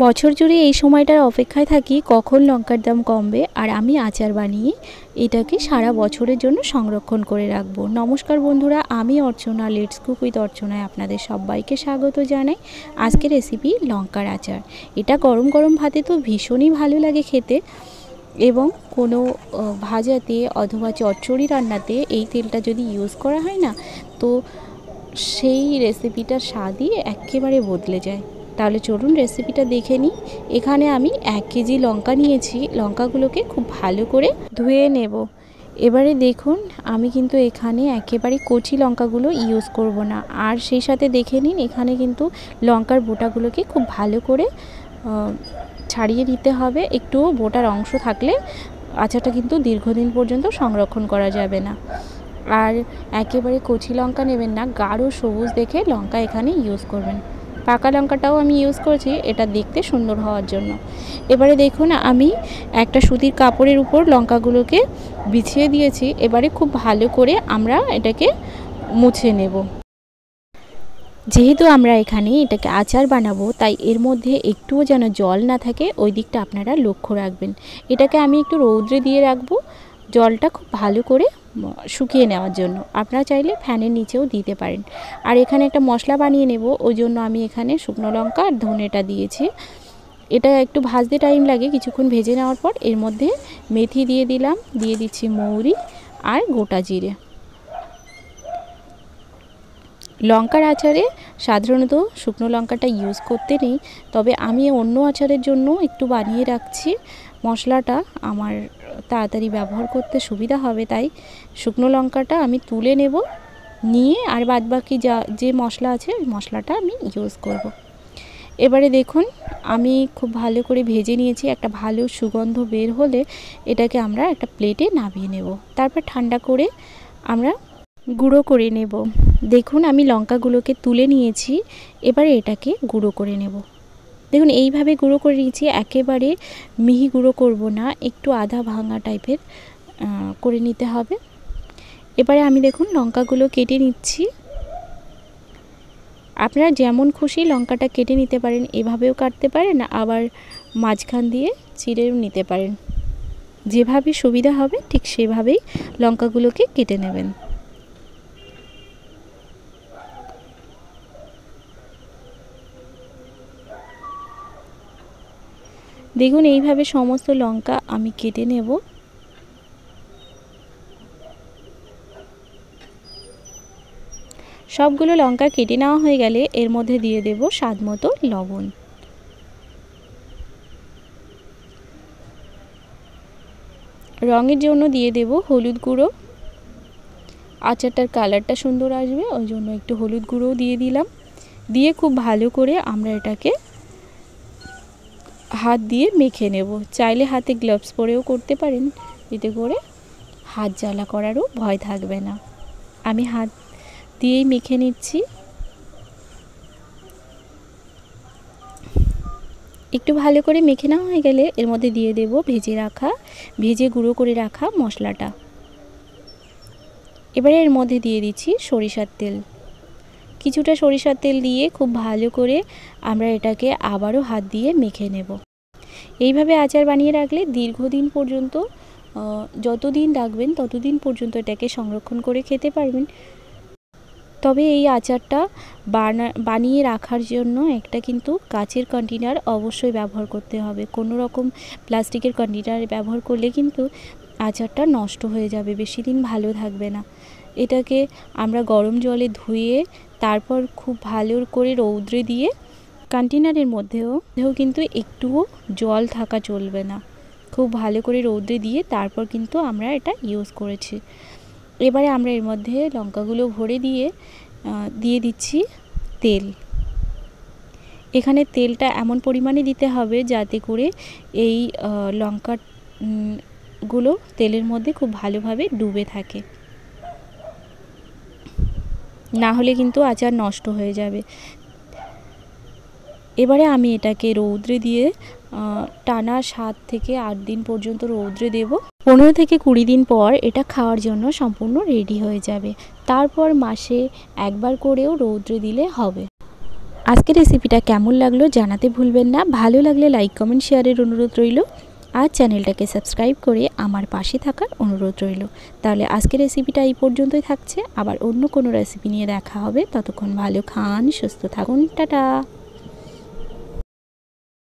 বছর জুড়ে এই সময়টার অপেক্ষায় থাকি কখন লঙ্কার দাম কমবে আর আমি আচার বানিয়ে এটাকে সারা বছরের জন্য সংরক্ষণ করে রাখবো। নমস্কার বন্ধুরা, আমি অর্চনা, লেটস কুক উইথ অর্চনায় আপনাদের সবাইকে স্বাগত জানাই। আজকে রেসিপি লঙ্কার আচার। এটা গরম গরম ভাতে তো ভীষণই ভালো লাগে খেতে, এবং কোনো ভাজাতে অথবা চচ্চড়ি রান্নাতে এই তেলটা যদি ইউজ করা হয় না, তো সেই রেসিপিটার স্বাদই একেবারে বদলে যায়। তাহলে চলুন রেসিপিটা দেখে নিই। এখানে আমি 1 কেজি লঙ্কা নিয়েছি। লঙ্কাগুলোকে খুব ভালো করে ধুয়ে নেব। এবারে দেখুন, আমি কিন্তু এখানে একেবারে কচি লঙ্কাগুলো ইউজ করব না। আর সেই সাথে দেখে নিন, এখানে কিন্তু লঙ্কার বোটাগুলোকে খুব ভালো করে ছাড়িয়ে নিতে হবে। একটু বোটার অংশ থাকলে আচারটা কিন্তু দীর্ঘদিন পর্যন্ত সংরক্ষণ করা যাবে না। আর একেবারে কচি লঙ্কা নেবেন না, গাঢ় সবুজ দেখে লঙ্কা এখানে ইউজ করবেন। পাকা লঙ্কাটাও আমি ইউজ করেছি এটা দেখতে সুন্দর হওয়ার জন্য। এবারে দেখুন, আমি একটা সুতির কাপড়ের উপর লঙ্কাগুলোকে বিছিয়ে দিয়েছি। এবারে খুব ভালো করে আমরা এটাকে মুছে নেব। যেহেতু আমরা এখানে এটাকে আচার বানাবো, তাই এর মধ্যে একটুও যেন জল না থাকে ওই দিকটা আপনারা লক্ষ্য রাখবেন। এটাকে আমি একটু রৌদ্রে দিয়ে রাখবো জলটা খুব ভালো করে শুকিয়ে নেওয়ার জন্য। আপনারা চাইলে ফ্যানের নিচেও দিতে পারেন। আর এখানে একটা মশলা বানিয়ে নেব, ওই জন্য আমি এখানে শুকনো লঙ্কা আর ধনেটা দিয়েছি। এটা একটু ভাজতে টাইম লাগে, কিছুক্ষণ ভেজে নেওয়ার পর এর মধ্যে মেথি দিয়ে দিলাম, দিয়ে দিচ্ছি মৌরি আর গোটা জিরে। লঙ্কার আচারে সাধারণত শুকনো লঙ্কাটা ইউজ করতে নেই, তবে আমি অন্য আচারের জন্য একটু বানিয়ে রাখছি। মশলাটা আমার তাড়াতাড়ি ব্যবহার করতে সুবিধা হবে, তাই শুকনো লঙ্কাটা আমি তুলে নেব, নিয়ে আর বাদবাকি যে মশলা আছে ওই মশলাটা আমি ইউজ করব। এবারে দেখুন, আমি খুব ভালো করে ভেজে নিয়েছি। একটা ভালো সুগন্ধ বের হলে এটাকে আমরা একটা প্লেটে নামিয়ে নেব। তারপর ঠান্ডা করে আমরা গুঁড়ো করে নেব। দেখুন, আমি লঙ্কাগুলোকে তুলে নিয়েছি। এবারে এটাকে গুঁড়ো করে নেব। দেখুন, এইভাবে গুঁড়ো করে নিয়েছি। একেবারে মিহি গুঁড়ো করব না, একটু আধা ভাঙা টাইপের করে নিতে হবে। এবারে আমি দেখুন লঙ্কাগুলো কেটে নিচ্ছি। আপনারা যেমন খুশি লঙ্কাটা কেটে নিতে পারেন, এভাবেও কাটতে পারেন, আবার মাঝখান দিয়ে চিড়েও নিতে পারেন। যেভাবে সুবিধা হবে ঠিক সেভাবেই লঙ্কাগুলোকে কেটে নেবেন। দেখুন, এইভাবে সমস্ত লঙ্কা আমি কেটে নেব। সবগুলো লঙ্কা কেটে নেওয়া হয়ে গেলে এর মধ্যে দিয়ে দেব স্বাদ মতো লবণ। রঙের জন্য দিয়ে দেব হলুদ গুঁড়ো। আচারটার কালারটা সুন্দর আসবে ওই জন্য একটু হলুদ গুঁড়োও দিয়ে দিলাম। দিয়ে খুব ভালো করে আমরা এটাকে হাত দিয়ে মেখে নেব। চাইলে হাতে গ্লাভস পরেও করতে পারেন, এতে করে হাত জ্বালা করারও ভয় থাকবে না। আমি হাত দিয়েই মেখে নিচ্ছি। একটু ভালো করে মেখে নেওয়া হয়ে গেলে এর মধ্যে দিয়ে দেব ভেজে গুঁড়ো করে রাখা মশলাটা। এবারে এর মধ্যে দিয়ে দিচ্ছি সরিষার তেল। কিছুটা সরিষার তেল দিয়ে খুব ভালো করে আমরা এটাকে আবারও হাত দিয়ে মেখে নেব। এইভাবে আচার বানিয়ে রাখলে দীর্ঘদিন পর্যন্ত, যতদিন রাখবেন ততদিন পর্যন্ত এটাকে সংরক্ষণ করে খেতে পারবেন। তবে এই আচারটা বানিয়ে রাখার জন্য একটা কিন্তু কাচের কন্টেনার অবশ্যই ব্যবহার করতে হবে। কোনো রকম প্লাস্টিকের কন্টেনার ব্যবহার করলে কিন্তু আচারটা নষ্ট হয়ে যাবে, বেশি দিন ভালো থাকবে না। এটাকে আমরা গরম জলে ধুয়ে তারপর খুব ভালো করে রৌদ্রে দিয়ে, কন্টেনারের মধ্যেও কিন্তু একটুও জল থাকা চলবে না, খুব ভালো করে রৌদ্রে দিয়ে তারপর কিন্তু আমরা এটা ইউজ করেছি। এবারে আমরা এর মধ্যে লঙ্কাগুলো ভরে দিয়ে দিচ্ছি তেল। এখানে তেলটা এমন পরিমাণে দিতে হবে যাতে করে এই লঙ্কাগুলো তেলের মধ্যে খুব ভালোভাবে ডুবে থাকে, না হলে কিন্তু আচার নষ্ট হয়ে যাবে। এবারে আমি এটাকে রৌদ্রে দিয়ে টানা 7 থেকে 8 দিন পর্যন্ত রৌদ্রে দেব। 15 থেকে 20 দিন পর এটা খাওয়ার জন্য সম্পূর্ণ রেডি হয়ে যাবে। তারপর মাসে একবার করেও রৌদ্রে দিলে হবে। আজকের রেসিপিটা কেমন লাগলো জানাতে ভুলবেন না। ভালো লাগলে লাইক কমেন্ট শেয়ারের অনুরোধ রইল, আর চ্যানেলটাকে সাবস্ক্রাইব করে আমার পাশে থাকার অনুরোধ রইল। তাহলে আজকের রেসিপিটা এই পর্যন্তই থাকছে, আবার অন্য কোনো রেসিপি নিয়ে দেখা হবে। ততক্ষণ ভালো খান, সুস্থ থাকুন, টাটা।